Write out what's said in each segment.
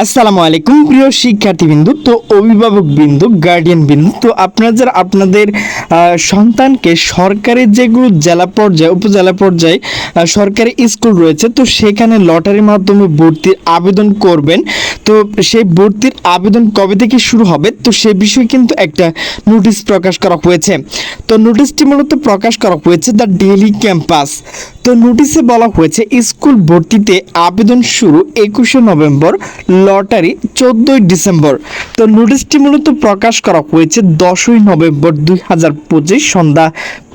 আসসালামু আলাইকুম প্রিয় শিক্ষার্থীবৃন্দ, তো অভিভাবক বিন্দু, গার্ডিয়ান বিন্দু, তো আপনারা যারা আপনাদের সন্তানকে সরকারি যেগুলো জেলা পর্যায়ে, উপজেলা পর্যায়ে সরকারি স্কুল রয়েছে, তো সেখানে লটারির মাধ্যমে ভর্তির আবেদন করবেন। তো সেই ভর্তির আবেদন কবে থেকে শুরু হবে, তো সে বিষয়ে কিন্তু একটা নোটিশ প্রকাশ করা হয়েছে। তো নোটিশটি মূলত প্রকাশ করা হয়েছে দ্য ডেইলি ক্যাম্পাস। তো নোটিশে বলা হয়েছে স্কুল ভর্তিতে আবেদন শুরু 21শে নভেম্বর, লটারি 14ই ডিসেম্বর। তো নোটিশটি মূলত প্রকাশ করা হয়েছে 10ই নভেম্বর 2025 সন্ধ্যা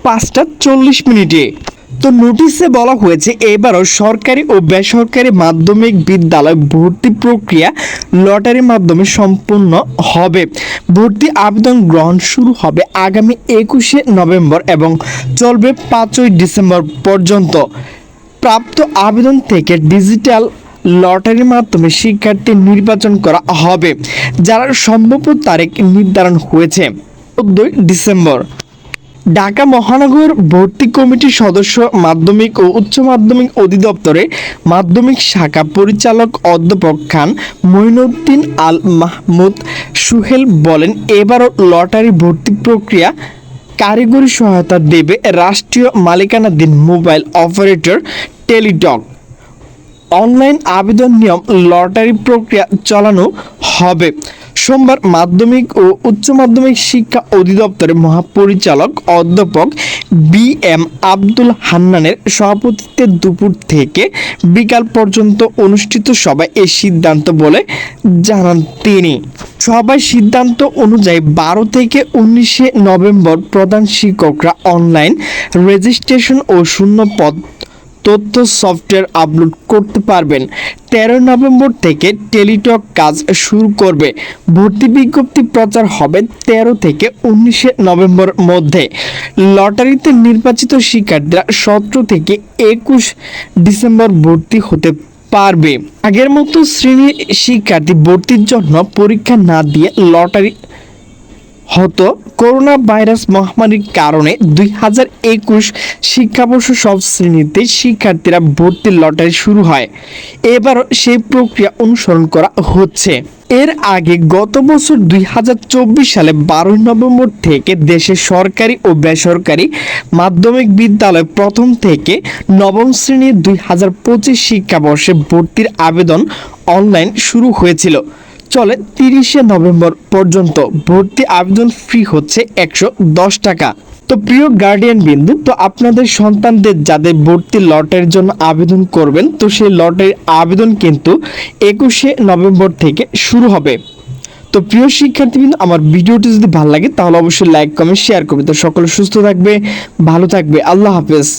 5টা 40 মিনিটে। তো নোটিশে বলা হয়েছে এবারও সরকারি ও বেসরকারি মাধ্যমিক বিদ্যালয় ভর্তি প্রক্রিয়া লটারির মাধ্যমে সম্পূর্ণ হবে। ভর্তি আবেদন গ্রহণ শুরু হবে আগামী 21শে নভেম্বর এবং চলবে 5ই ডিসেম্বর পর্যন্ত। প্রাপ্ত আবেদন থেকে ডিজিটাল লটারির মাধ্যমে শিক্ষার্থী নির্বাচন করা হবে, যার সম্ভাব্য তারিখ নির্ধারণ হয়েছে 14ই ডিসেম্বর। ঢাকা মহানগর ভর্তি কমিটির সদস্য মাধ্যমিক ও উচ্চ মাধ্যমিক অধিদপ্তরের মাধ্যমিক শাখা পরিচালক অধ্যাপক খান মঈনুদ্দিন আল মাহমুদ সুহেল বলেন, এবারও লটারি ভর্তি প্রক্রিয়া কারিগরি সহায়তা দেবে রাষ্ট্রীয় মালিকানাধীন মোবাইল অপারেটর টেলিটক। অনলাইন আবেদন নিয়ম লটারি প্রক্রিয়া চালানো হবে। সোমবার মাধ্যমিক ও উচ্চ মাধ্যমিক শিক্ষা অধিদপ্তরের মহাপরিচালক অধ্যাপক বি এম আব্দুল হান্নানের সভাপতিত্বে দুপুর থেকে বিকাল পর্যন্ত অনুষ্ঠিত সভায় এই সিদ্ধান্ত বলে জানান তিনি। সভায় সিদ্ধান্ত অনুযায়ী 12 থেকে 19শে নভেম্বর প্রধান শিক্ষকরা অনলাইন রেজিস্ট্রেশন ও শূন্য পদ তথ্য সফটওয়্যার আপলোড করতে পারবেন। 13 নভেম্বর থেকে টেলিটক কাজ শুরু করবে। ভর্তি বিজ্ঞপ্তি প্রচার হবে 13 থেকে 19শে নভেম্বর মধ্যে। লটারিতে নির্বাচিত শিক্ষার্থীরা 17 থেকে 21 ডিসেম্বর ভর্তি হতে পারবে। আগের মতো শ্রেণীর শিক্ষার্থী ভর্তির জন্য পরীক্ষা না দিয়ে লটারি হতো। করোনা ভাইরাস মহামারীর কারণে 2021 শিক্ষাবর্ষ সব শ্রেণীতে শিক্ষার্থীরা ভর্তির লটারি শুরু হয়। এবারও সেই প্রক্রিয়া অনুসরণ করা হচ্ছে। এর আগে গত বছর 2024 সালে 12 নভেম্বর থেকে দেশের সরকারি ও বেসরকারি মাধ্যমিক বিদ্যালয় প্রথম থেকে নবম শ্রেণীর 2025 শিক্ষাবর্ষে ভর্তির আবেদন অনলাইন শুরু হয়েছিল। চলে 30শে নভেম্বর পর্যন্ত। ভর্তি আবেদন ফি হচ্ছে 110 টাকা। তো প্রিয় গার্ডিয়ান বিন্দু, তো আপনাদের সন্তানদের যাদের ভর্তি লটারির জন্য আবেদন করবেন, তো সেই লটারির আবেদন কিন্তু 21শে নভেম্বর থেকে শুরু হবে। তো প্রিয় শিক্ষার্থীবৃন্দ, আমার ভিডিওটি যদি ভালো লাগে তাহলে অবশ্যই লাইক কমেন্ট শেয়ার করবে। তো সকলে সুস্থ থাকবে, ভালো থাকবে, আল্লাহ হাফেজ।